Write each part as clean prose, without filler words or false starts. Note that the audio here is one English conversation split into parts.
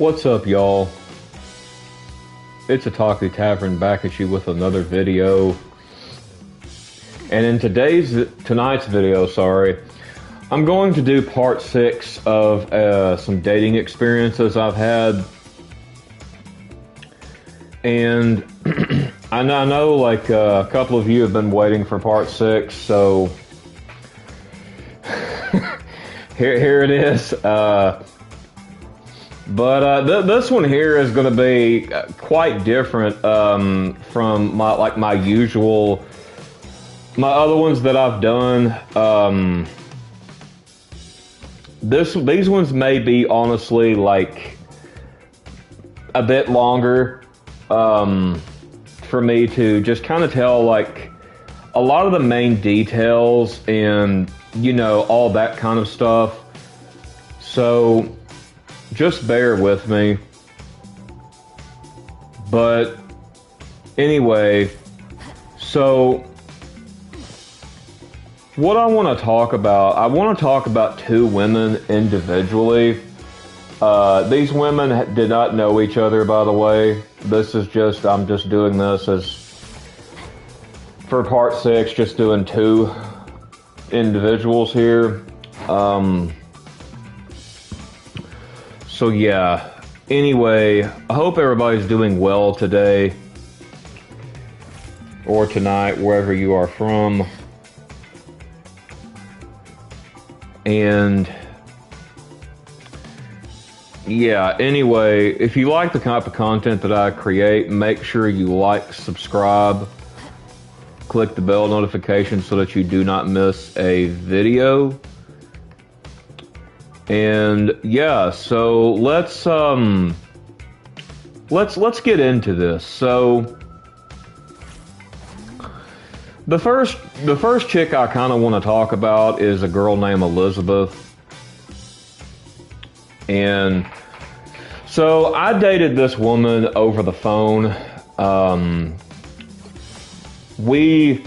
What's up, y'all? It's Otaku Tavern back at you with another video. And in tonight's video, I'm going to do part 6 of some dating experiences I've had. And I know like a couple of you have been waiting for part 6, so here it is. But this one here is going to be quite different from my other ones that I've done. These ones may be honestly like a bit longer for me to just kind of tell like a lot of the main details and all that kind of stuff. So just bear with me. But anyway, so what I want to talk about two women individually. These women did not know each other, by the way. I'm just doing this as for part 6, just doing two individuals here. So yeah, anyway, I hope everybody's doing well today or tonight, wherever you are from. And yeah, anyway, if you like the type of content that I create, make sure you like, subscribe, click the bell notification so that you do not miss a video. And yeah, so let's get into this. So the first chick I kind of want to talk about is a girl named Elizabeth. And so I dated this woman over the phone. We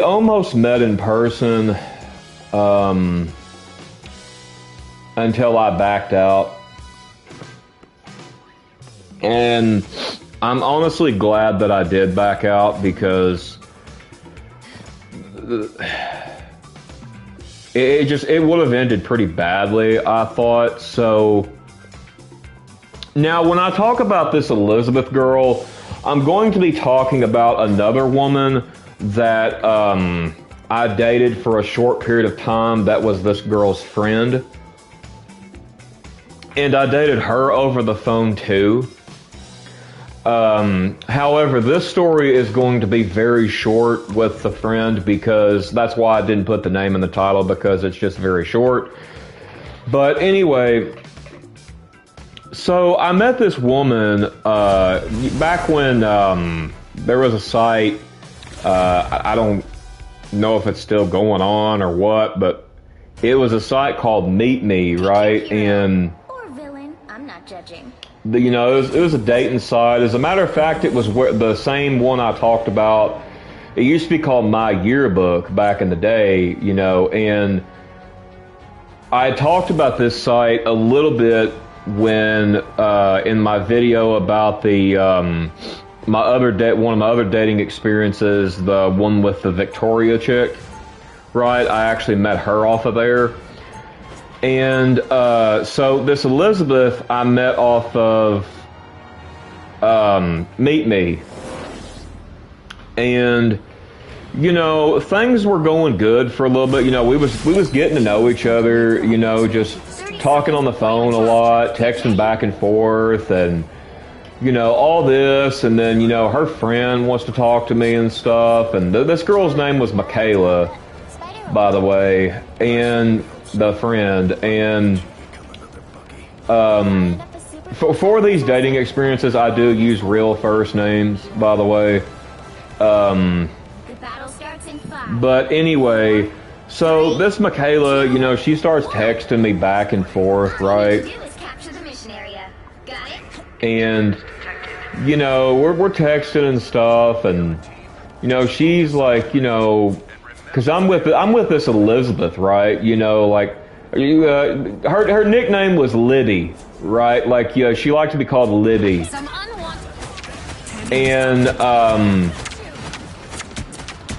almost met in person until I backed out. And I'm honestly glad that I did back out because it would have ended pretty badly, I thought. So now when I talk about this Elizabeth girl, I'm going to be talking about another woman that I dated for a short period of time that was this girl's friend. And I dated her over the phone too. However, this story is going to be very short with the friend because that's why I didn't put the name in the title, because it's just very short. But anyway, so I met this woman back when there was a site, I don't know if it's still going on or what, but it was a site called Meet Me, right? And judging. It was a dating site. As a matter of fact, it was the same one I talked about. It used to be called My Yearbook back in the day, and I talked about this site a little bit when in my video about the one of my other dating experiences, the one with the Victoria chick, right? I actually met her off of there. And so this Elizabeth I met off of Meet Me. And things were going good for a little bit. We was getting to know each other, just talking on the phone a lot, texting back and forth, and all this. And then her friend wants to talk to me and stuff. And this girl's name was Michaela, by the way, and the friend. And for these dating experiences, I do use real first names, by the way. But anyway, so this Michaela, she starts texting me back and forth, right? And we're texting and stuff, and she's like, because I'm with this Elizabeth, right? Like her nickname was Libby, right? Like, she liked to be called Libby. And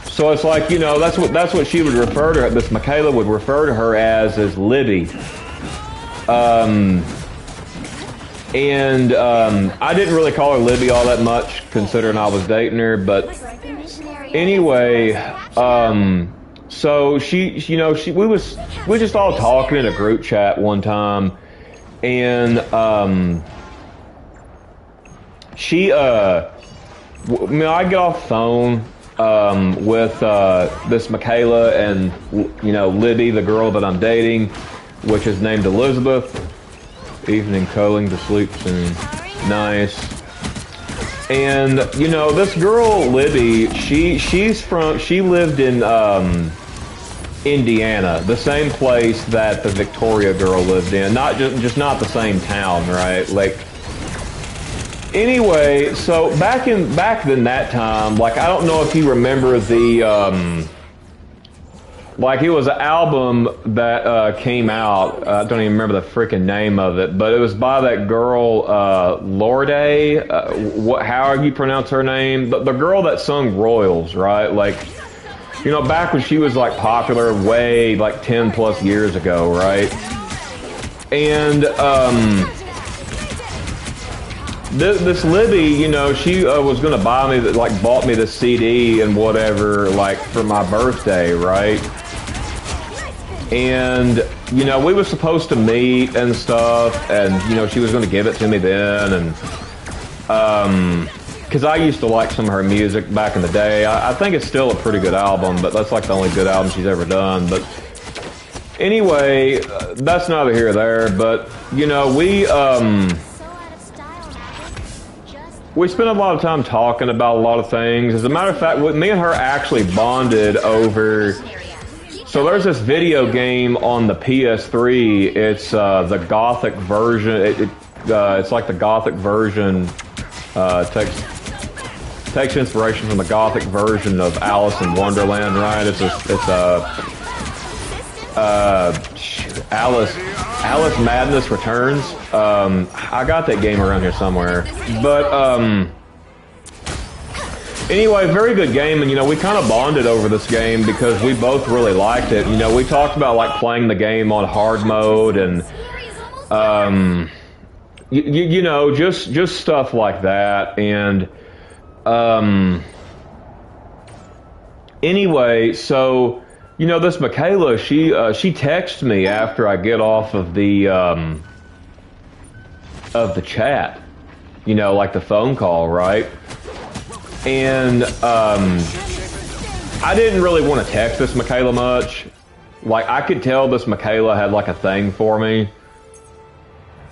so it's like, that's what she would refer to her. This Michaela would refer to her as Libby. And I didn't really call her Libby all that much, considering I was dating her. But anyway, so we were just all talking in a group chat one time, and I get off the phone with this Michaela and Libby, the girl that I'm dating, which is named Elizabeth. Evening, culling to sleep soon. Nice. And this girl Libby, she lived in Indiana, the same place that the Victoria girl lived in, not just not the same town, right? Like, anyway, so back in that time, like, I don't know if you remember the like, it was an album that came out. I don't even remember the freaking name of it, but it was by that girl, Lorde. However you pronounce her name. The girl that sung Royals, right? Like, back when she was, like, popular way, like, 10 plus years ago, right? And, this Libby, she was going to buy me, bought me the CD and whatever, like, for my birthday, right? And, we were supposed to meet and stuff, and, she was going to give it to me then, and, because I used to like some of her music back in the day. I think it's still a pretty good album, but that's, like, the only good album she's ever done. But anyway, that's neither here or there, but, we spent a lot of time talking about a lot of things. As a matter of fact, me and her actually bonded over... So there's this video game on the PS3. It's the Gothic version. It's like the Gothic version. Takes inspiration from the Gothic version of Alice in Wonderland, right? It's Alice Madness Returns. I got that game around here somewhere, but anyway, very good game, and we kind of bonded over this game because we both really liked it. We talked about, like, playing the game on hard mode and just stuff like that. And anyway, so this Michaela, she texts me after I get off of the chat, like the phone call, right? And I didn't really want to text this Michaela much. Like, I could tell this Michaela had, like, a thing for me.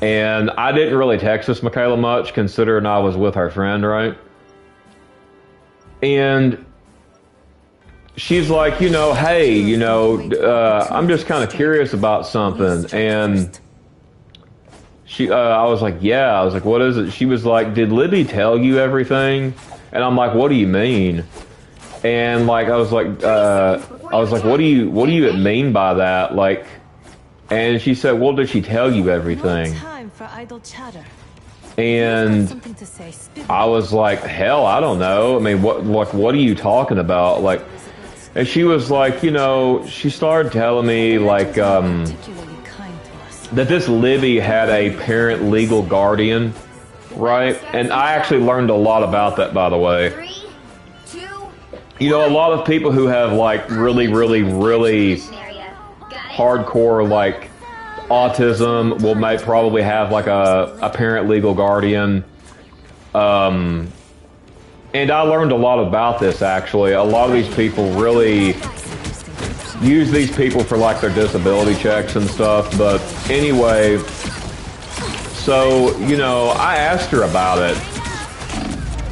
And I didn't really text this Michaela much, considering I was with her friend, right? And she's like, hey, I'm just kind of curious about something. And I was like, yeah. I was like, what is it? She was like, did Libby tell you everything? And I'm like, what do you mean? And, like, I was like, what do you mean by that? Like, and she said, well, did she tell you everything? And I was like, hell, I don't know. I mean, what are you talking about? Like, and she was like, she started telling me, like, that this Libby had a parent legal guardian. Right, and I actually learned a lot about that, by the way. 3, 2, a lot of people who have, like, really, really, really hardcore, like, autism will probably have, like, a parent legal guardian. And I learned a lot about this, actually. A lot of these people really use these people for, like, their disability checks and stuff. But anyway... So, I asked her about it,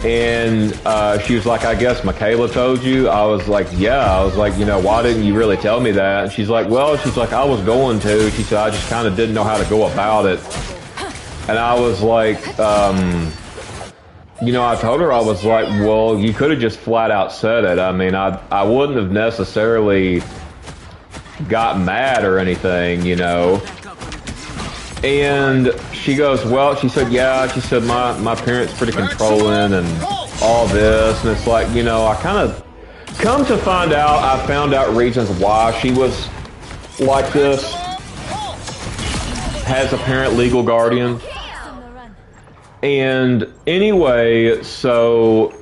and she was like, I guess Michaela told you? I was like, yeah. I was like, why didn't you really tell me that? And she's like, well, I was going to. She said, I just kind of didn't know how to go about it. And I was like, I told her, I was like, well, you could have just flat out said it. I mean, I wouldn't have necessarily got mad or anything, you know. And she goes, well, she said, yeah, she said, my parents pretty controlling and all this. And it's like, you know, I kind of come to find out, I found out reasons why she was like this. Has a parent legal guardian. And anyway, so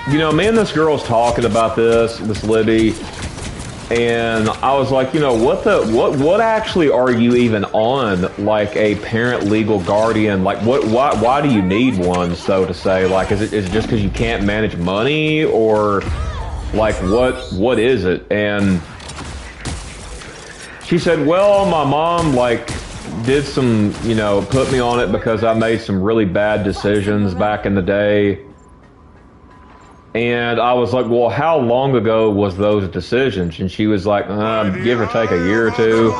you know, me and this girl's talking about this Libby, and I was like, you know, what actually are you even on, like a parent legal guardian? Like why do you need one, so to say? Like is it just because you can't manage money, or like what is it? And she said, well, my mom like did some, you know, put me on it because I made some really bad decisions back in the day. And I was like, well, how long ago was those decisions? And she was like, give or take a year or two.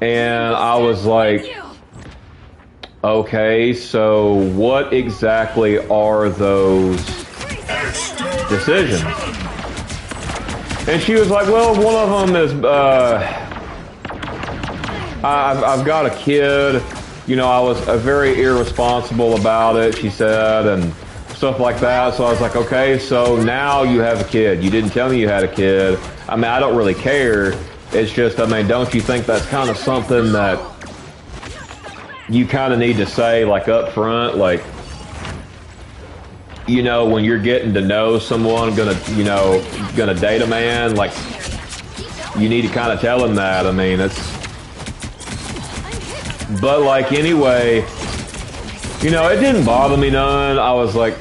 And I was like, okay, so what exactly are those decisions? And she was like, well, one of them is, I've got a kid. You know, I was very irresponsible about it, she said, and stuff like that. So I was like, okay, so now you have a kid. You didn't tell me you had a kid. I mean, I don't really care. It's just, I mean, don't you think that's kind of something that you kind of need to say, like, up front, like, you know, when you're getting to know someone, gonna date a man, like, you need to kind of tell him that. I mean, but like, anyway, you know, it didn't bother me none. I was like,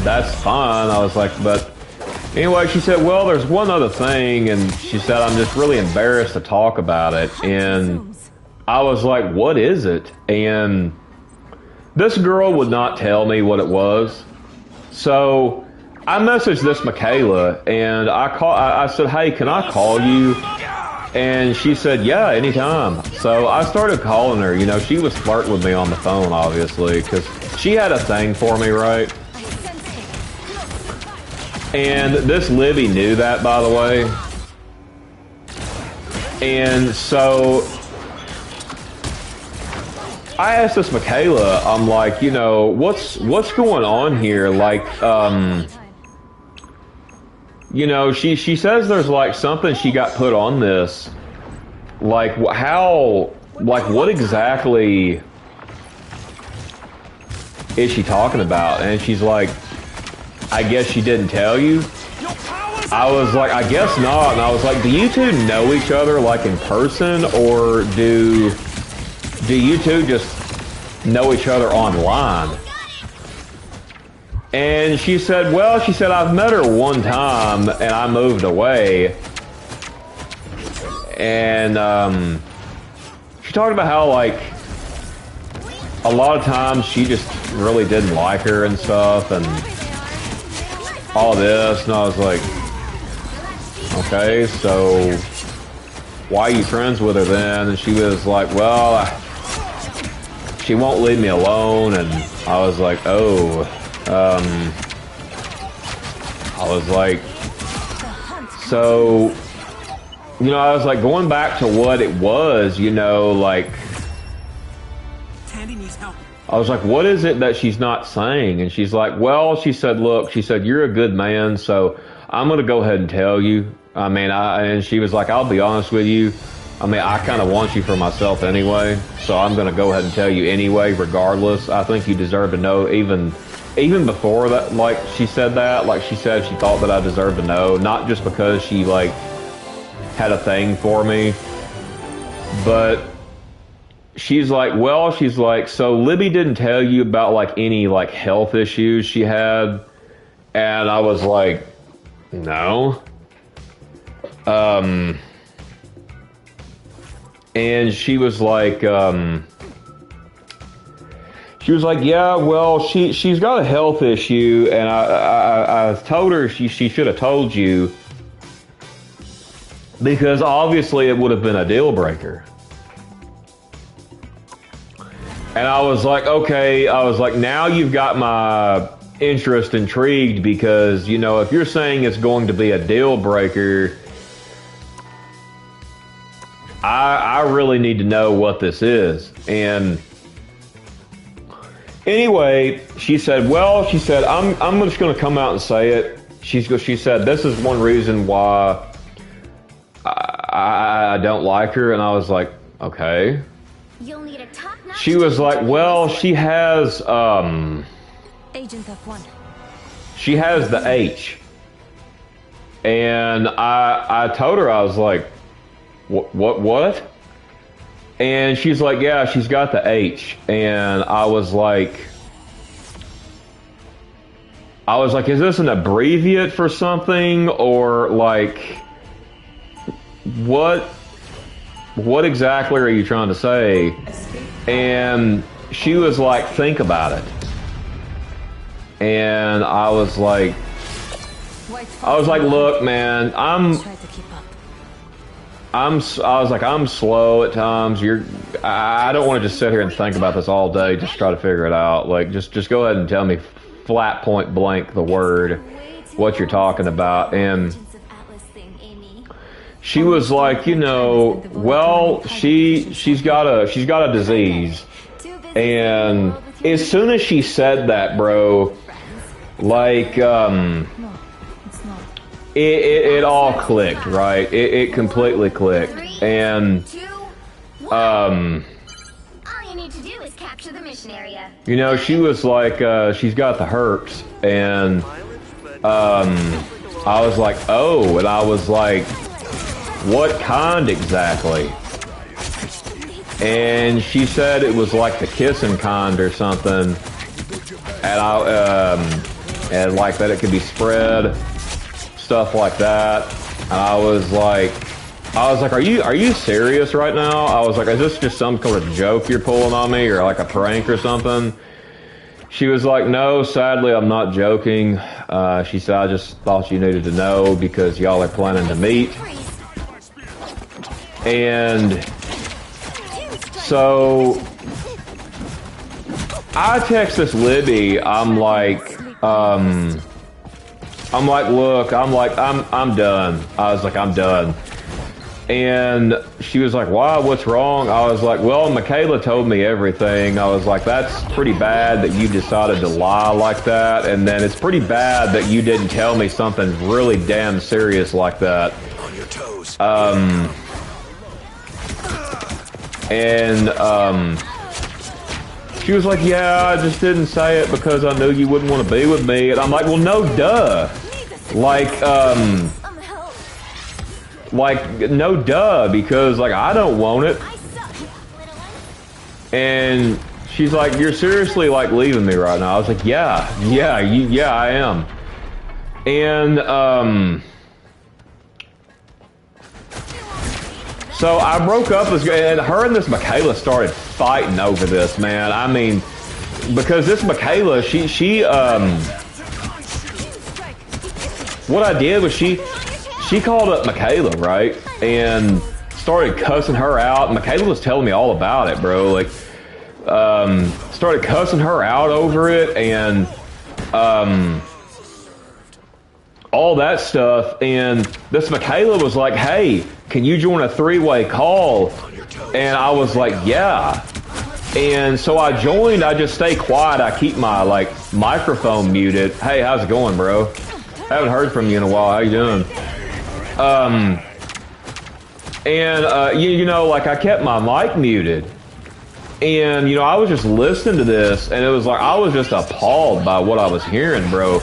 that's fine. I was like, but anyway, she said, well, there's one other thing, and she said, I'm just really embarrassed to talk about it. And I was like, what is it? And this girl would not tell me what it was. So I messaged this Michaela, and I said, hey, can I call you? And she said, yeah, anytime. So I started calling her. You know, she was flirting with me on the phone, obviously, because she had a thing for me, right? And this Libby knew that, by the way. And so I asked this Michaela, I'm like, you know, what's going on here? Like, you know, she says there's like something she got put on this. Like, how, like, what exactly is she talking about? And she's like, I guess she didn't tell you. I was like, I guess not. And I was like, do you two know each other, like, in person, or do you two just know each other online? And she said, well, she said, I've met her one time and I moved away. And she talked about how, like, a lot of times she just really didn't like her and stuff and all this. And I was like, okay, so why are you friends with her then? And she was like, well, she won't leave me alone. And I was like, oh. I was like, so, you know, I was like, going back to what it was, you know, like, Tandy needs help. I was like, what is it that she's not saying? And she's like, well, she said, look, she said, you're a good man, so I'm going to go ahead and tell you. I mean, and she was like, I'll be honest with you. I mean, I kind of want you for myself anyway, so I'm going to go ahead and tell you anyway, regardless. I think you deserve to know, even before that, like, she said that, like, she said she thought that I deserved to know, not just because she, like, had a thing for me, but she's like, well, she's like, so Libby didn't tell you about, like, any, like, health issues she had? And I was like, no. And she was like, yeah, well, she's got a health issue, and I told her she should have told you, because obviously it would have been a deal breaker. And I was like, okay, I was like, now you've got my intrigued because, you know, if you're saying it's going to be a deal breaker, I really need to know what this is. And anyway, she said, I'm just going to come out and say it. She said, this is one reason why I don't like her. And I was like, okay. You'll need a top-notch. She was like, well, she has, Agent F1. she has the H. And I told her, I was like, what? And she's like, yeah, she's got the H. And I was like, is this an abbreviate for something? Or like, what exactly are you trying to say? And she was like, think about it. And I was like, look, man, I was like, I'm slow at times. I don't want to just sit here and think about this all day. Just try to figure it out. Like, just go ahead and tell me flat point blank the word, what you're talking about. And she was like, you know, well, she's got a disease. And as soon as she said that, bro, like, it all clicked, right? It completely clicked. And, All you need to do is capture the mission area. you know, she was like, she's got the herpes. And, I was like, oh, and I was like, what kind exactly? And she said it was like the kissing kind or something. And and like that it could be spread, stuff like that. And I was like, are you serious right now? I was like, is this just some kind of joke you're pulling on me, or like a prank or something? She was like, no, sadly, I'm not joking. She said, I just thought you needed to know because y'all are planning to meet. And so I text this Libby. I'm like, look, I'm done. I was like, I'm done. And she was like, why? What's wrong? I was like, well, Michaela told me everything. I was like, that's pretty bad that you decided to lie like that. And then it's pretty bad that you didn't tell me something really damn serious like that. On your toes. And she was like, yeah, I just didn't say it because I knew you wouldn't want to be with me. And I'm like, well, no, duh. Like, no, duh, because, like, I don't want it. And she's like, you're seriously, like, leaving me right now. I was like, yeah, I am. And, so I broke up with, and her and this Michaela started fighting over this, man. I mean, because this Michaela, what I did was she called up Michaela, right? And started cussing her out. Michaela was telling me all about it, bro. Like, started cussing her out over it and, all that stuff. And this Michaela was like, hey, can you join a three-way call? And I was like, yeah. And so I joined. I just stay quiet. I keep my, like, microphone muted. Hey, how's it going, bro? Haven't heard from you in a while. How you doing? You know, like, I kept my mic muted. And, you know, I was just listening to this, and it was like, I was just appalled by what I was hearing, bro.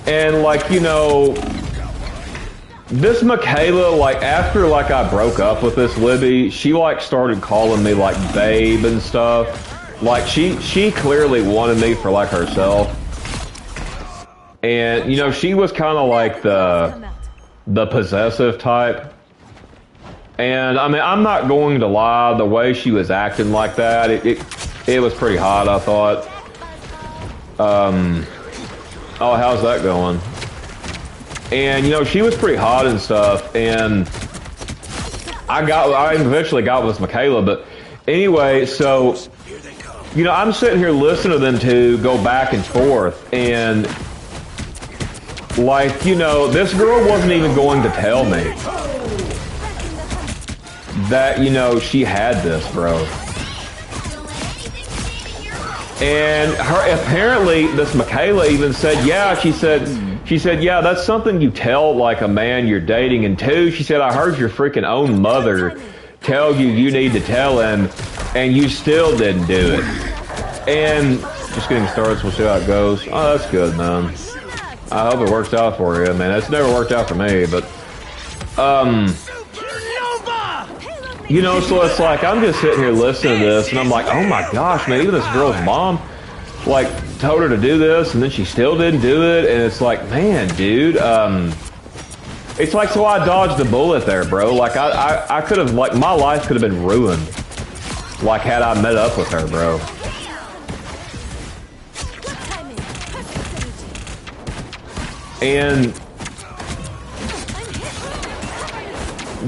And, like, you know, this Michaela, like, after, like, I broke up with this Libby, she, like, started calling me, like, babe and stuff. Like, she clearly wanted me for, like, herself. And, you know, she was kind of like the possessive type. And, I mean, I'm not going to lie, the way she was acting like that, it was pretty hot, I thought. Oh, how's that going? And, you know, she was pretty hot and stuff, and I eventually got with Michaela, but anyway, so, you know, I'm sitting here listening to them two go back and forth, and like, you know, this girl wasn't even going to tell me that, you know, she had this, bro. And apparently this Michaela even said, yeah, she said, yeah, that's something you tell like a man you're dating. And two, she said, I heard your freaking own mother tell you need to tell him, and you still didn't do it. And just getting started, so we'll see how it goes. Oh, that's good, man. I hope it works out for you, man. It's never worked out for me, but you know, so it's like I'm just sitting here listening to this, and I'm like, oh my gosh, man, even this girl's mom, like, told her to do this, and then she still didn't do it, and it's like, man, dude, it's like, so I dodged the bullet there, bro. Like, I could have, like, my life could have been ruined, like, had I met up with her, bro. And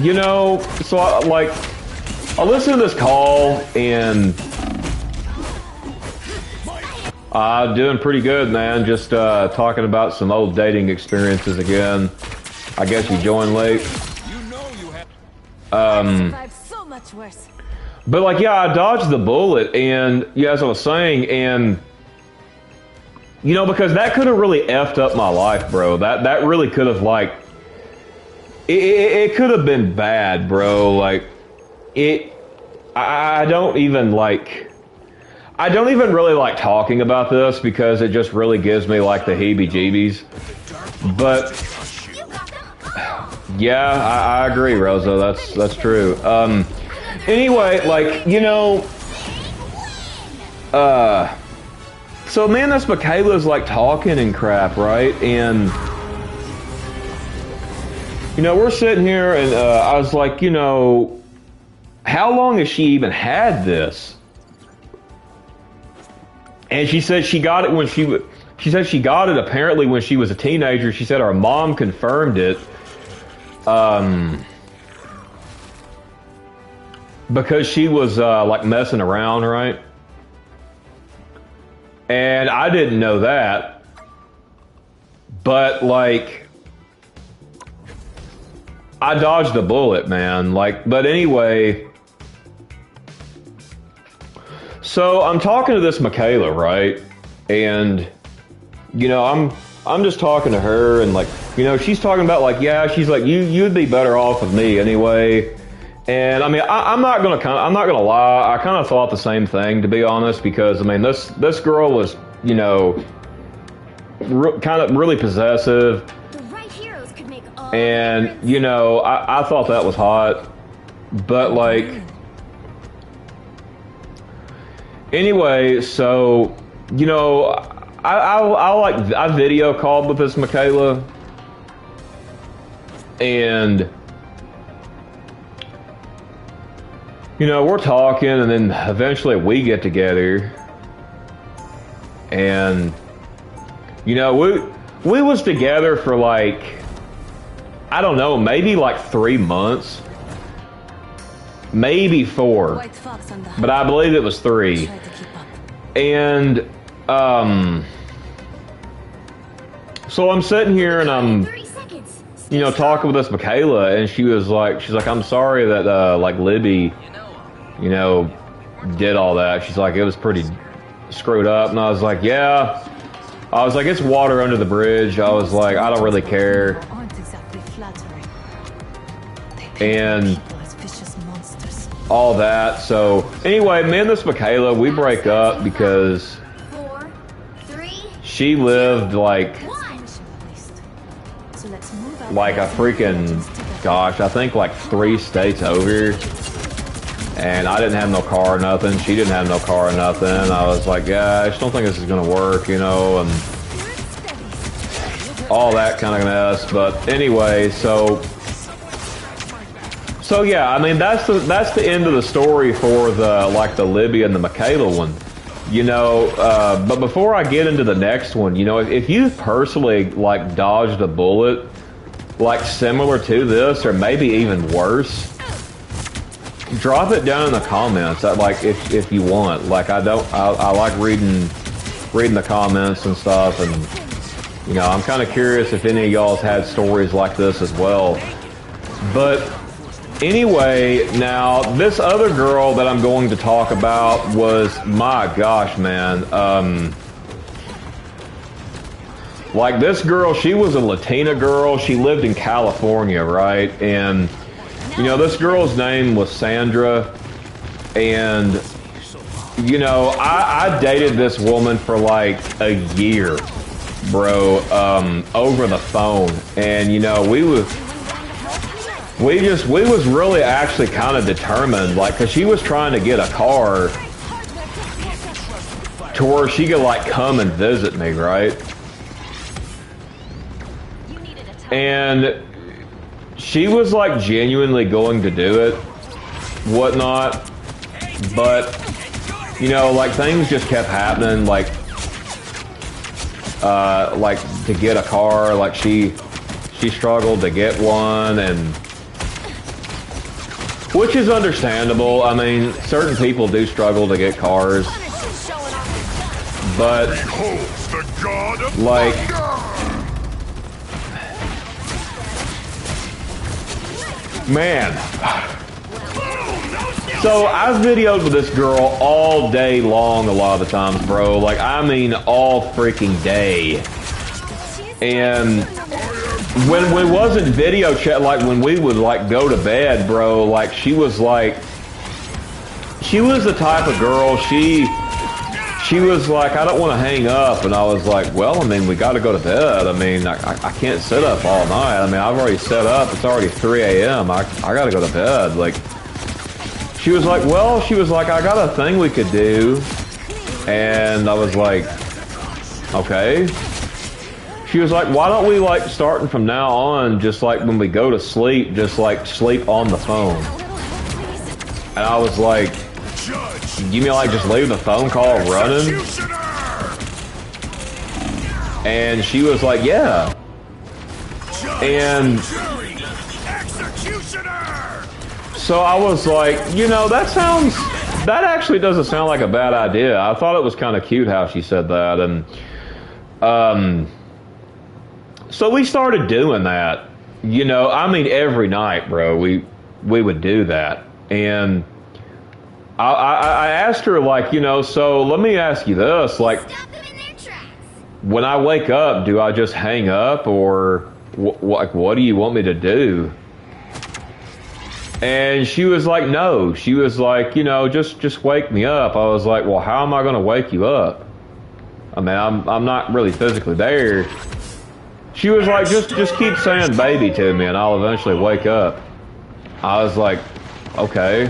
you know, so I listened to this call, and doing pretty good, man. Just talking about some old dating experiences again. I guess you joined late. So much worse. But like, yeah, I dodged the bullet, and yeah, as I was saying, and you know, because that could have really effed up my life, bro. That really could have, like, it could have been bad, bro. Like, I don't even really like talking about this because it just really gives me like the heebie-jeebies. But yeah, I agree, Rosa. That's true. Anyway, like, you know, so man, this Michaela's like talking and crap, right? And you know, we're sitting here, and I was like, you know, how long has she even had this? And she said she got it when she said she got it apparently when she was a teenager. She said her mom confirmed it. Because she was like messing around, right? And I didn't know that. But like, I dodged the bullet, man. Like, but anyway, so I'm talking to this Michaela, right? And you know, I'm just talking to her, and like, you know, she's talking about like, yeah, she's like, you'd be better off with me anyway. And I mean, I'm not gonna lie, I kind of thought the same thing, to be honest, because I mean, this girl was, you know, kind of really possessive. And, you know, I thought that was hot, but like, anyway, so, you know, I video called with this Michaela, and, you know, we're talking, and then eventually we get together, and, you know, we was together for like, I don't know, maybe like 3 months, maybe 4, but I believe it was 3. And so I'm sitting here, and I'm, you know, talking with this Michaela, and she's like, I'm sorry that like Libby, you know, did all that. She's like, it was pretty screwed up. And I was like, yeah. I was like, it's water under the bridge. I was like, I don't really care. And all that. So anyway, me and this Michaela, we break up because she lived like a freaking, gosh, I think like 3 states over. And I didn't have no car or nothing. She didn't have no car or nothing. I was like, yeah, I just don't think this is gonna work, you know, and all that kind of mess. But anyway, so yeah, I mean, that's the end of the story for the Libby and the Michaela one, you know. But before I get into the next one, you know, if you personally like dodged a bullet like similar to this, or maybe even worse, drop it down in the comments. Like if you want. Like I like reading the comments and stuff, and you know, I'm kind of curious if any of y'all's had stories like this as well. But anyway, now this other girl that I'm going to talk about was, my gosh, man. Like this girl, she was a Latina girl. She lived in California, right? And you know, this girl's name was Sandra, and you know, I dated this woman for like a year, bro, over the phone, and you know, we was really actually kind of determined, like, cause she was trying to get a car to where she could like come and visit me, right? And she was like genuinely going to do it, whatnot, but you know, like things just kept happening, like to get a car, like she struggled to get one, and which is understandable. I mean, certain people do struggle to get cars, but like, man. So I've videoed with this girl all day long a lot of the times, bro. Like, I mean, all freaking day. And when we wasn't video chat, like when we would like go to bed, bro, like she was the type of girl, she was like, I don't want to hang up. And I was like, well, I mean, we got to go to bed. I mean, I can't sit up all night. I mean, I've already set up. It's already 3 a.m. I got to go to bed. Like, she was like, well, I got a thing we could do. And I was like, okay. She was like, why don't we, like, starting from now on, just like when we go to sleep, just like sleep on the phone. And I was like, you mean like just leave the phone call running? And she was like, yeah. And so I was like, you know, that actually doesn't sound like a bad idea. I thought it was kind of cute how she said that. And so we started doing that. You know, I mean, every night, bro, we would do that. And I asked her, like, you know, so let me ask you this, like, when I wake up, do I just hang up, or what do you want me to do? And she was like, no. She was like, you know, just wake me up. I was like, well, how am I going to wake you up? I mean, I'm not really physically there. She was like, just keep saying baby to me and I'll eventually wake up. I was like, okay.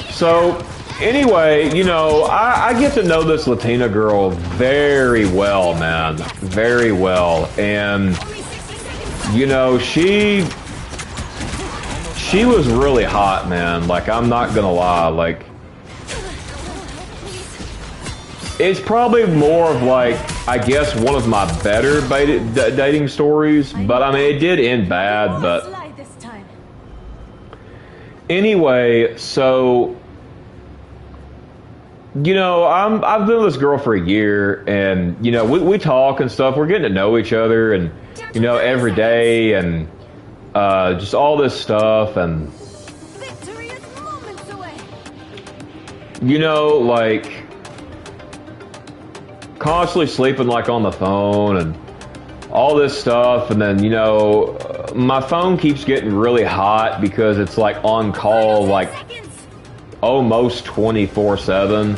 So anyway, you know, I get to know this Latina girl very well, man. Very well. And, you know, she was really hot, man. Like, I'm not gonna lie. Like, it's probably more of like, I guess, one of my better dating stories. But I mean, it did end bad. But anyway, so, you know, I've been with this girl for a year, and you know, we talk and stuff. We're getting to know each other, and you know, every day, and just all this stuff, and you know, like constantly sleeping like on the phone and all this stuff. And then, you know, my phone keeps getting really hot because it's like on call like almost 24/7.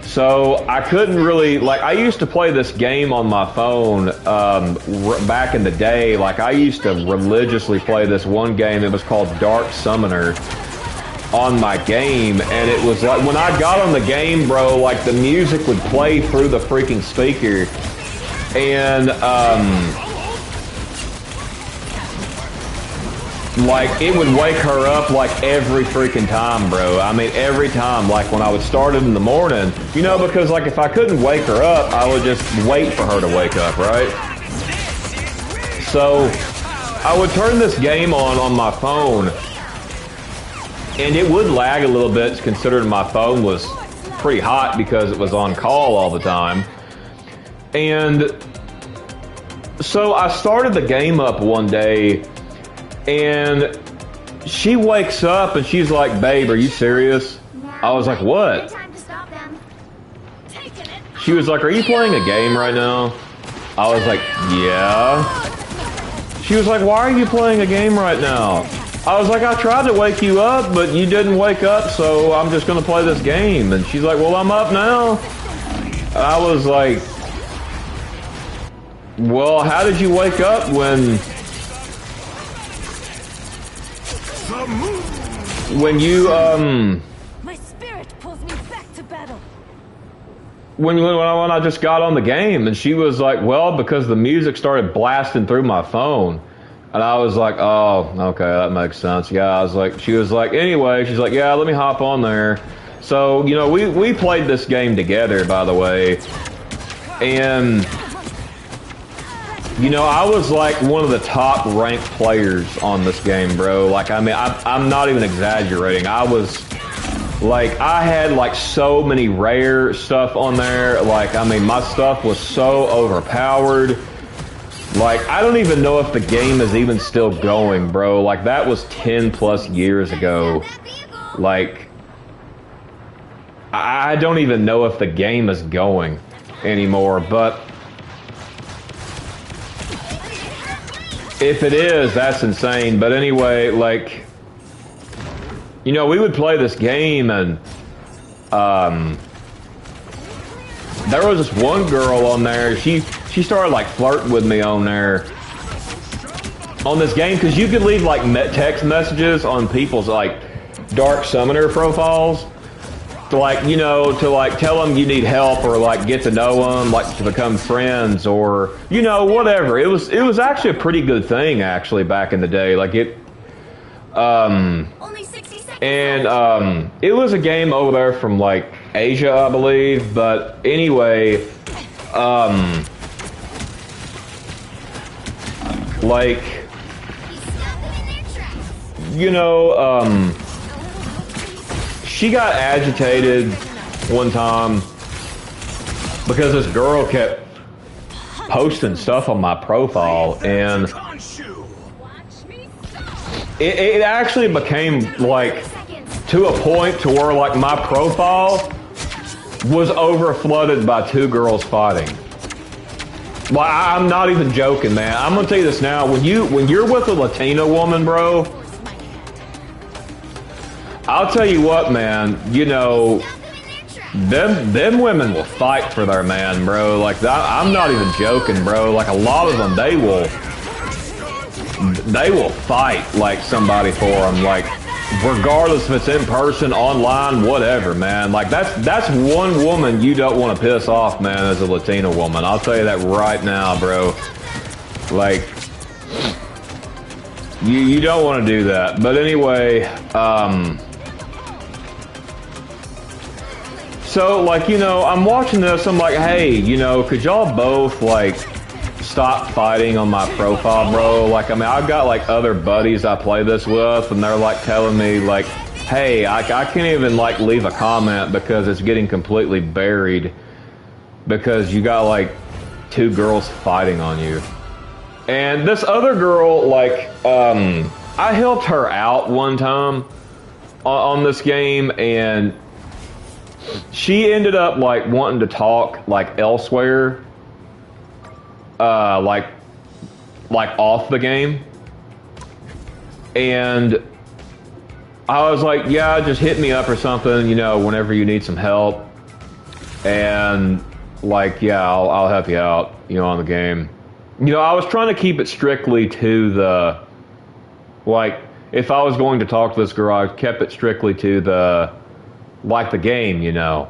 So I couldn't really, like, I used to play this game on my phone back in the day. Like, I used to religiously play this one game. It was called Dark Summoner on my game. And it was like, when I got on the game, bro, like the music would play through the freaking speaker. And, like, it would wake her up like every freaking time, bro. I mean, every time, like when I would start it in the morning, you know, because like if I couldn't wake her up, I would just wait for her to wake up, right? So I would turn this game on my phone, And it would lag a little bit considering my phone was pretty hot because it was on call all the time. And so I started the game up one day, and she wakes up and she's like, "Babe, are you serious?" I was like, "What?" She was like, "Are you playing a game right now?" I was like, "Yeah." She was like, "Why are you playing a game right now?" I was like, "I tried to wake you up, but you didn't wake up, so I'm just gonna play this game." And she's like, "Well, I'm up now." And I was like, "Well, how did you wake up when you My spirit pulls me back to battle. when I just got on the game?" And she was like, "Well, because the music started blasting through my phone." And I was like, "Oh, okay, that makes sense." Yeah, I was like, she was like, "Anyway," she's like, "Yeah, let me hop on there." So, you know, we played this game together, by the way. And, you know, I was like one of the top ranked players on this game, bro. Like, I mean, I'm not even exaggerating. I was, like, I had like so many rare stuff on there. Like, I mean, my stuff was so overpowered. Like, I don't even know if the game is even still going, bro. Like, that was 10 plus years ago. Like, I don't even know if the game is going anymore, but if it is, that's insane. But anyway, like, you know, we would play this game, and there was this one girl on there. She started like flirting with me on there on this game, because you could leave like text messages on people's like dark summoner profiles to, like, you know, to like tell them you need help, or like get to know them, like to become friends, or, you know, whatever. It was actually a pretty good thing, actually, back in the day. Like, it Only 60 seconds. and it was a game over there from like Asia, I believe. But anyway, like, you know, she got agitated one time because this girl kept posting stuff on my profile, and it actually became like to a point to where like my profile was over flooded by two girls fighting. Well, I'm not even joking, man. I'm gonna tell you this now. When you're with a Latina woman, bro, I'll tell you what, man. You know, them women will fight for their man, bro. Like, I'm not even joking, bro. Like, a lot of them, they will fight like somebody for them. Like, regardless if it's in person, online, whatever, man. Like, that's one woman you don't want to piss off, man, as a Latina woman. I'll tell you that right now, bro. Like, you don't want to do that. But anyway, so, like, you know, I'm watching this, I'm like, hey, you know, could y'all both, like, stop fighting on my profile, bro? Like, I mean, I've got, like, other buddies I play this with, and they're, like, telling me, like, hey, I can't even, like, leave a comment because it's getting completely buried because you got, like, two girls fighting on you. And this other girl, like, I helped her out one time on this game, and she ended up like wanting to talk like elsewhere, like off the game, and I was like, yeah, just hit me up or something, you know, whenever you need some help, and like, yeah, I'll help you out, you know, on the game. You know, I was trying to keep it strictly to the, like, if I was going to talk to this girl, I kept it strictly to the, like, the game, you know.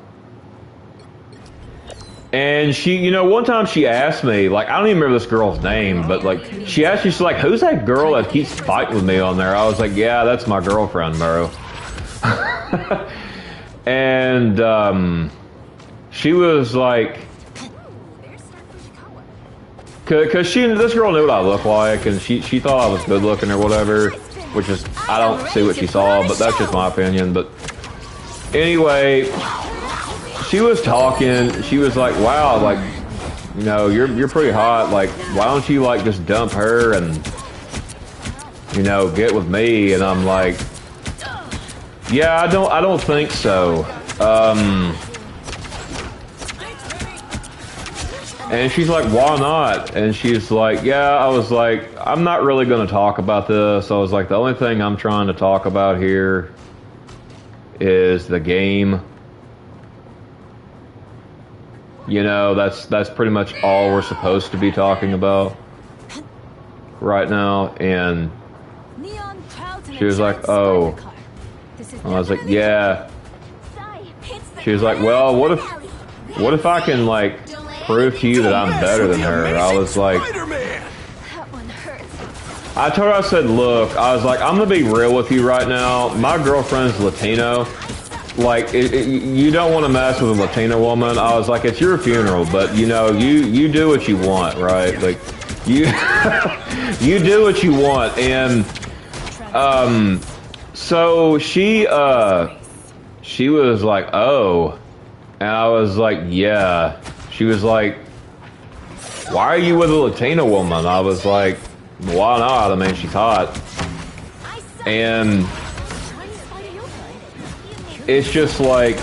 And she, you know, one time she asked me, like, I don't even remember this girl's name, but, like, she asked me, she's like, who's that girl that keeps fighting with me on there? I was like, yeah, that's my girlfriend, bro. And, she was like, cause this girl knew what I looked like, and she thought I was good looking or whatever. which is, I don't see what she saw, but that's just my opinion. But anyway, she was talking. She was like, "Wow, like, you know, you're pretty hot. Like, why don't you like just dump her and, you know, get with me?" And I'm like, "Yeah, I don't think so." And she's like, "Why not?" And she's like, "Yeah." I was like, "I'm not really going to talk about this." I was like, "The only thing I'm trying to talk about here is the game. You know, that's pretty much all we're supposed to be talking about right now." And she was like, "Oh." I was like, "Yeah." She was like, "Well, what if I can like prove to you that I'm better than her?" I was like, I told her, I said, "Look," I was like, "I'm gonna be real with you right now. My girlfriend's Latino. Like, you don't want to mess with a Latina woman." I was like, "It's your funeral, but you know, you do what you want, right? Like, you you do what you want." And so she was like, "Oh," and I was like, "Yeah." She was like, "Why are you with a Latina woman?" I was like, "Why not? I mean, she's hot." And it's just like,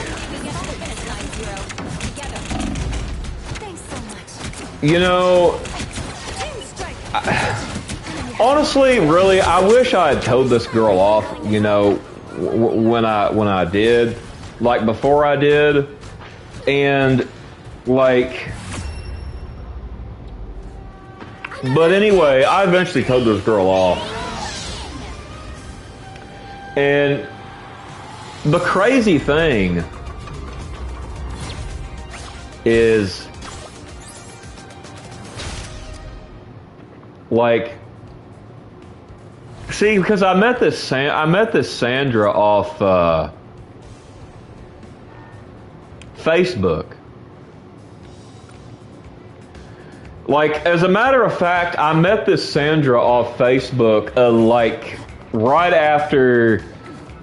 you know, honestly, really, I wish I had told this girl off, you know, when I did, like before I did, and like, but anyway, I eventually told this girl off, and the crazy thing is, like, see, because I met this Sandra off Facebook. Like, as a matter of fact, I met this Sandra off Facebook, like, right after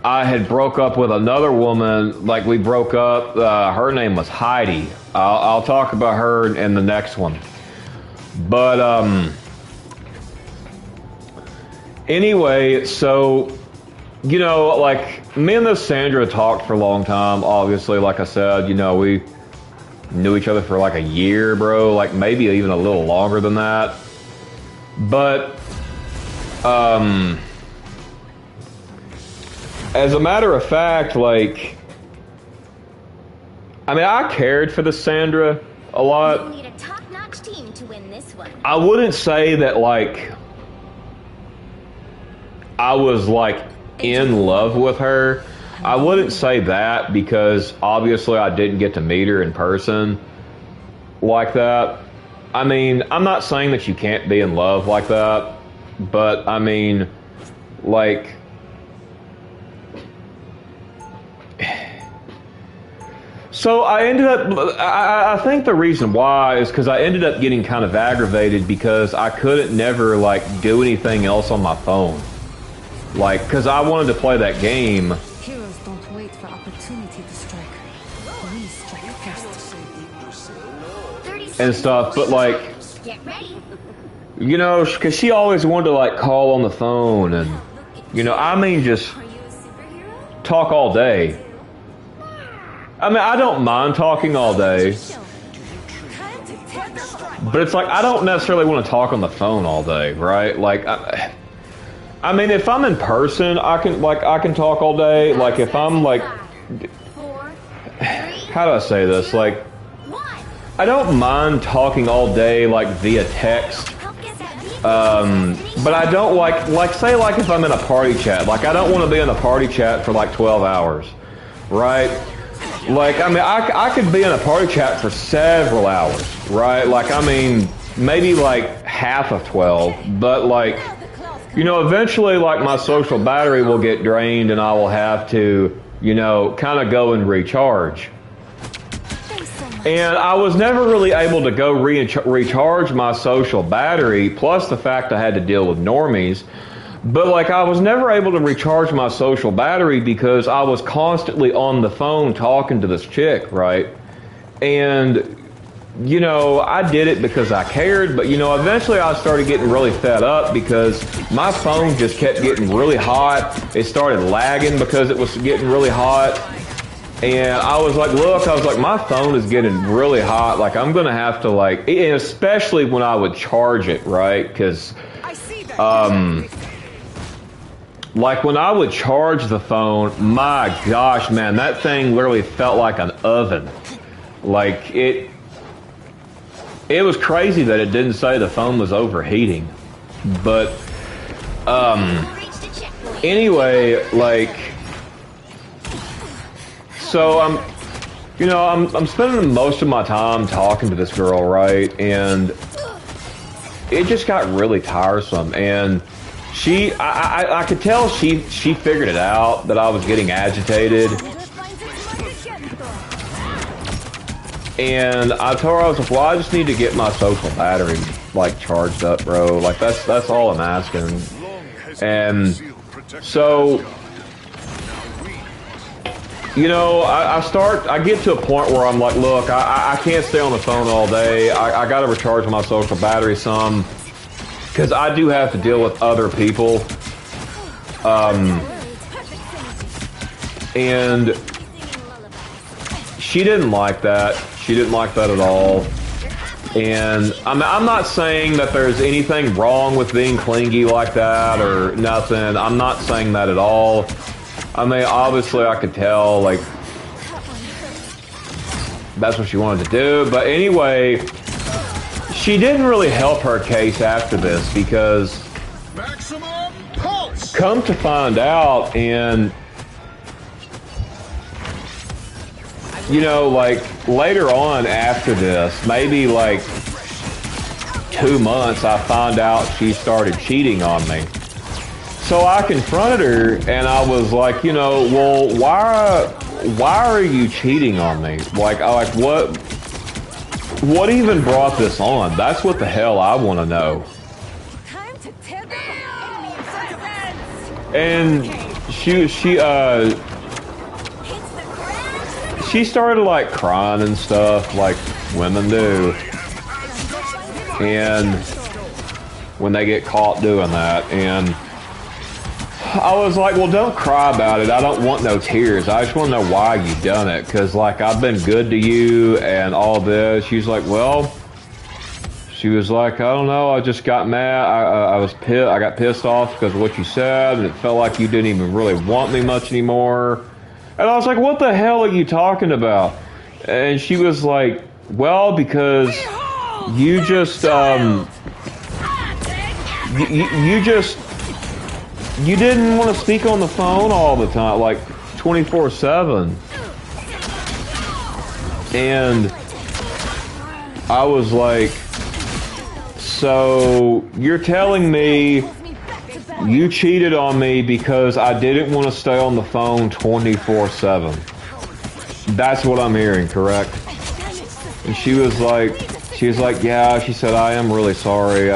I had broke up with another woman. Like, we broke up. Her name was Heidi. I'll talk about her in the next one. But, anyway, so, you know, like, me and this Sandra talked for a long time, obviously. Like I said, you know, we knew each other for like a year, bro, like maybe even a little longer than that. But as a matter of fact, like, I mean, I cared for the Sandra a lot. You need a top-notch team to win this one. I wouldn't say that like I was like in love with her. I wouldn't say that, because obviously I didn't get to meet her in person like that. I mean, I'm not saying that you can't be in love like that, but I mean, like, so I ended up, I think the reason why is because I ended up getting kind of aggravated because I couldn't never like do anything else on my phone. Like, because I wanted to play that game. Heroes don't wait for opportunity to strike. We strike first. And stuff, but like, Get ready. you know, because she always wanted to like call on the phone and, you know, I mean, just Are you a superhero? talk all day. I mean, I don't mind talking all day, but it's like I don't necessarily want to talk on the phone all day, right? Like, I mean, if I'm in person, I can talk all day. Like, if I'm like, 4, 3, how do I say this? Like, 1. I don't mind talking all day, like via text. Help get that vehicle. But I don't like say like if I'm in a party chat, like I don't want to be in a party chat for like 12 hours, right? Like, I mean, I could be in a party chat for several hours, right? Like, I mean, maybe like half of 12, but like, you know, eventually like my social battery will get drained and I will have to, you know, kind of go and recharge. And I was never really able to go recharge my social battery, plus the fact I had to deal with normies. But like I was never able to recharge my social battery because I was constantly on the phone talking to this chick, right? And you know, I did it because I cared, but you know, eventually I started getting really fed up because my phone just kept getting really hot. It started lagging because it was getting really hot. And I was like, look, I was like, my phone is getting really hot. Like, I'm going to have to, like, and especially when I would charge it, right? Because, like, when I would charge the phone, my gosh, man, that thing literally felt like an oven. Like, it was crazy that it didn't say the phone was overheating. But, anyway, like, so I'm spending most of my time talking to this girl, right? And it just got really tiresome. And I could tell she figured it out that I was getting agitated. And I told her, I was like, well, I just need to get my social battery like charged up, bro. Like that's all I'm asking. And so, you know, I get to a point where I'm like, look, I can't stay on the phone all day. I got to recharge my social battery some because I do have to deal with other people. And she didn't like that. She didn't like that at all. And I'm not saying that there's anything wrong with being clingy like that or nothing. I'm not saying that at all. I mean, obviously I could tell, like, that's what she wanted to do. But anyway, she didn't really help her case after this because come to find out, and you know, like, later on after this, maybe like 2 months, I found out she started cheating on me. So I confronted her and I was like, you know, well, why are you cheating on me? Like what even brought this on? That's what the hell I want to know. And she started like crying and stuff like women do. And when they get caught doing that, and I was like, well, don't cry about it. I don't want no tears. I just want to know why you done it. Because, like, I've been good to you and all this. She's like, well, she was like, I don't know. I just got mad. I was pissed. I got pissed off because of what you said. And it felt like you didn't even really want me much anymore. And I was like, what the hell are you talking about? And she was like, well, because you just, you didn't want to speak on the phone all the time, like 24/7. And I was like, so you're telling me you cheated on me because I didn't want to stay on the phone 24/7. That's what I'm hearing, correct? And she was like, yeah, she said, I am really sorry.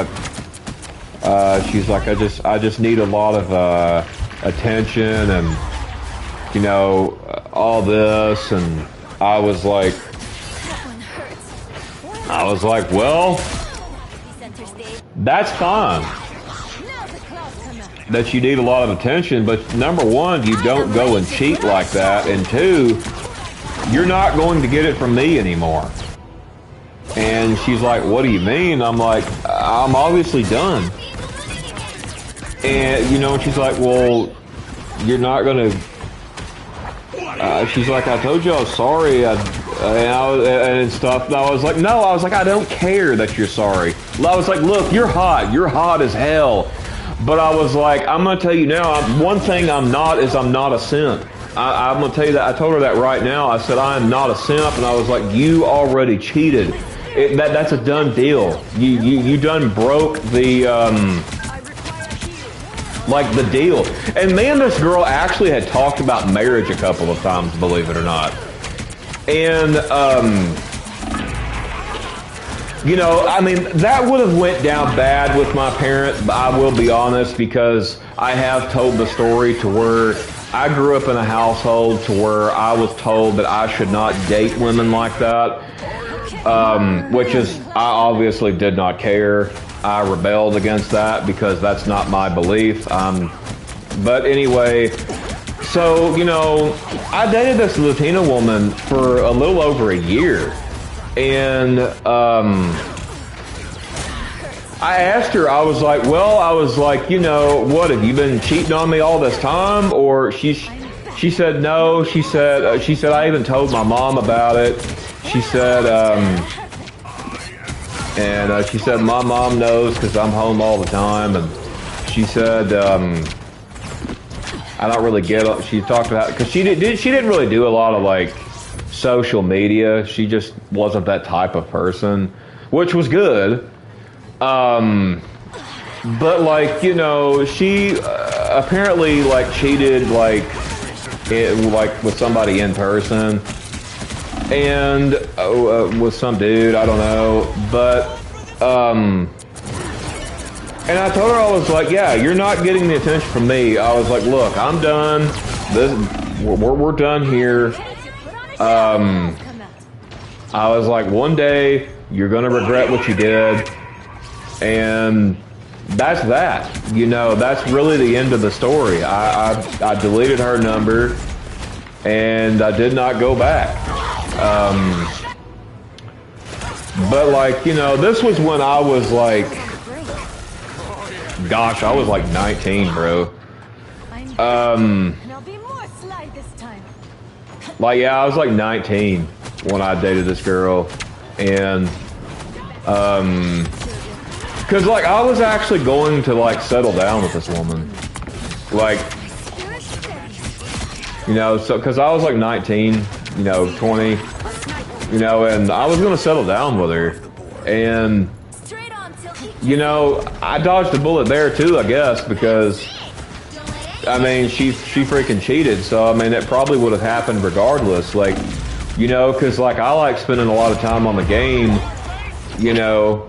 She's like, I just need a lot of attention and, you know, all this. And I was like, well, that's fine that you need a lot of attention, but number one, you don't go and cheat like that, and two, you're not going to get it from me anymore. And she's like, what do you mean? I'm like, I'm obviously done. And, you know, and she's like, well, you're not going to... she's like, I told you I was sorry, and stuff. And I was like, no, I don't care that you're sorry. I was like, look, you're hot as hell. But I was like, I'm going to tell you now, one thing I'm not is I'm not a simp. I'm going to tell you that. I told her that right now. I said, I am not a simp. And I was like, you already cheated. That's a done deal. You done broke the... like the deal. And man, this girl actually had talked about marriage a couple of times, believe it or not. And you know, I mean, that would have went down bad with my parents, but I will be honest, because I have told the story to where I grew up in a household to where I was told that I should not date women like that, which is, I obviously did not care. I rebelled against that because that's not my belief. But anyway, so, you know, I dated this Latina woman for a little over a year. And I asked her, I was like, you know, what, have you been cheating on me all this time? Or she said no. She said I even told my mom about it. She said, she said my mom knows because I'm home all the time. And she said, I don't really get it. She talked about, because she didn't really do a lot of like social media. She just wasn't that type of person, which was good. But like, you know, she apparently like cheated like with somebody in person, and with some dude, I don't know. But and I told her, I was like, yeah, you're not getting the attention from me. I was like, look, I'm done. We're done here. I was like, one day you're gonna regret what you did, and that's that. You know, that's really the end of the story. I deleted her number, and I did not go back. But like, you know, this was when I was like, gosh, I was like 19, bro. Like, yeah, I was like 19 when I dated this girl, and cause like I was actually going to like settle down with this woman, like, you know, so cause I was like 19, you know, 20, you know, and I was gonna settle down with her, and you know, I dodged a bullet there too, I guess, because I mean, she freaking cheated, so I mean, it probably would have happened regardless, like, you know, because like I like spending a lot of time on the game, you know.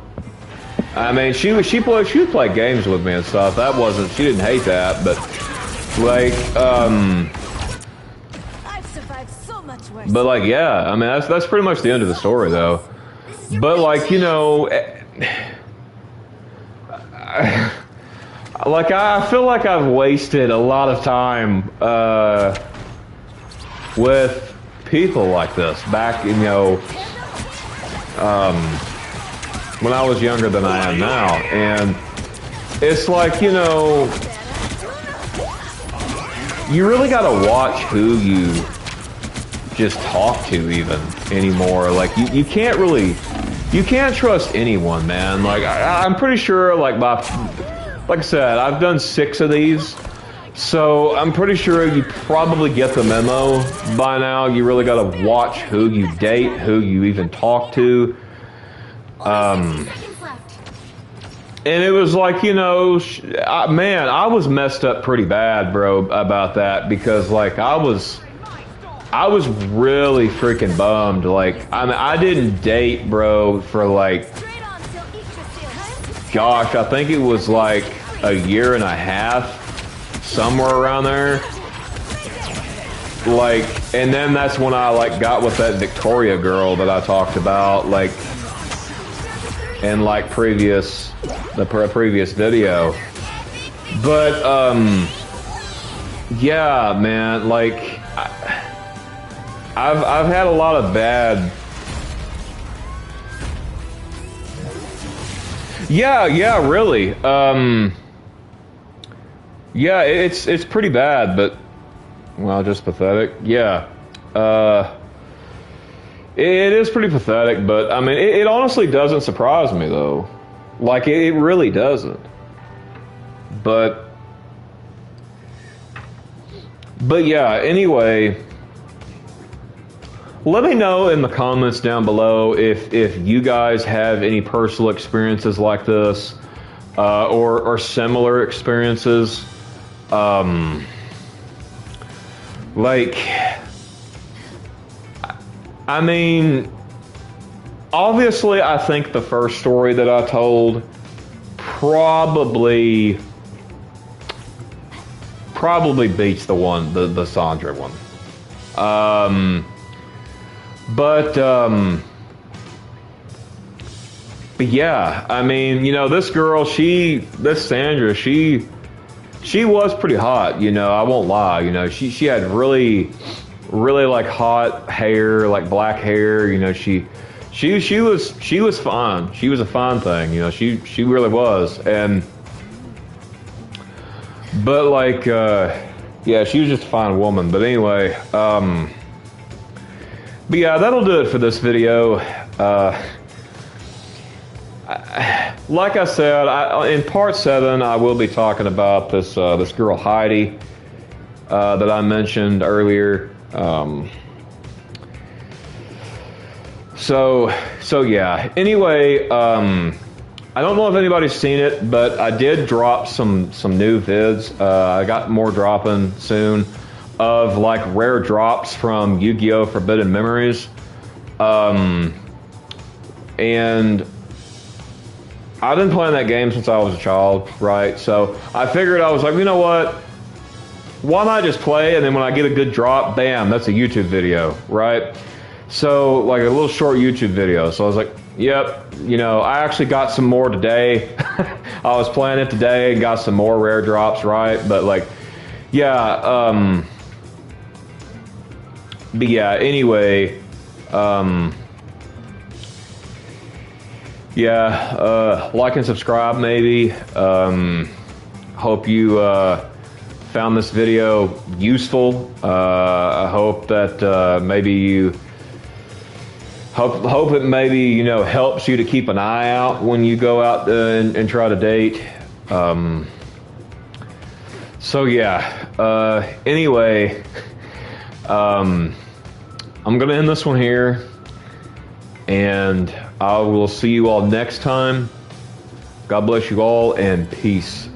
I mean, she would play games with me and stuff. That wasn't, she didn't hate that, but like, but like, yeah, I mean, that's pretty much the end of the story, though. But like, you know. Like, I feel like I've wasted a lot of time with people like this back, you know, when I was younger than I am now. And it's like, you know, you really got to watch who you just talk to even anymore. Like, you can't really, you can't trust anyone, man. Like, I'm pretty sure, like I said, I've done 6 of these, so I'm pretty sure you probably get the memo by now. You really got to watch who you date, who you even talk to. And it was like, you know, man, I was messed up pretty bad, bro, about that, because like I was really freaking bummed. Like, I mean, I didn't date, bro, for like, gosh, I think it was like a year and a half, somewhere around there. Like, and then that's when I like got with that Victoria girl that I talked about, like, in like the previous video. But yeah, man, like I've had a lot of bad. Yeah, really. Yeah, it's pretty bad, but, well, just pathetic. Yeah. It is pretty pathetic, but, I mean, it honestly doesn't surprise me, though. Like, it really doesn't. But yeah, anyway, let me know in the comments down below if you guys have any personal experiences like this, or similar experiences. Like, I mean, obviously, I think the first story that I told probably beats the Sandra one. But yeah, I mean, you know, this girl, this Sandra, she was pretty hot, you know, I won't lie, you know, she had really like hot hair, like black hair, you know, she was fine. She was a fine thing, you know, she really was. But like, yeah, she was just a fine woman. But anyway, but yeah, that'll do it for this video. Like I said, in part 7, I will be talking about this girl Heidi that I mentioned earlier. So yeah. Anyway, I don't know if anybody's seen it, but I did drop some new vids. I got more dropping soon of like rare drops from Yu-Gi-Oh! Forbidden Memories. And I've been playing that game since I was a child, right? So I figured, I was like, you know what? Why not just play, and then when I get a good drop, bam, that's a YouTube video, right? So like a little short YouTube video. So I was like, yep, you know, I actually got some more today. I was playing it today and got some more rare drops, right? But like, yeah, but yeah, anyway, yeah, like and subscribe maybe. Hope you found this video useful. I hope that maybe you hope it maybe, you know, helps you to keep an eye out when you go out and try to date. So yeah, anyway, I'm gonna end this one here, and I will see you all next time. God bless you all, and peace.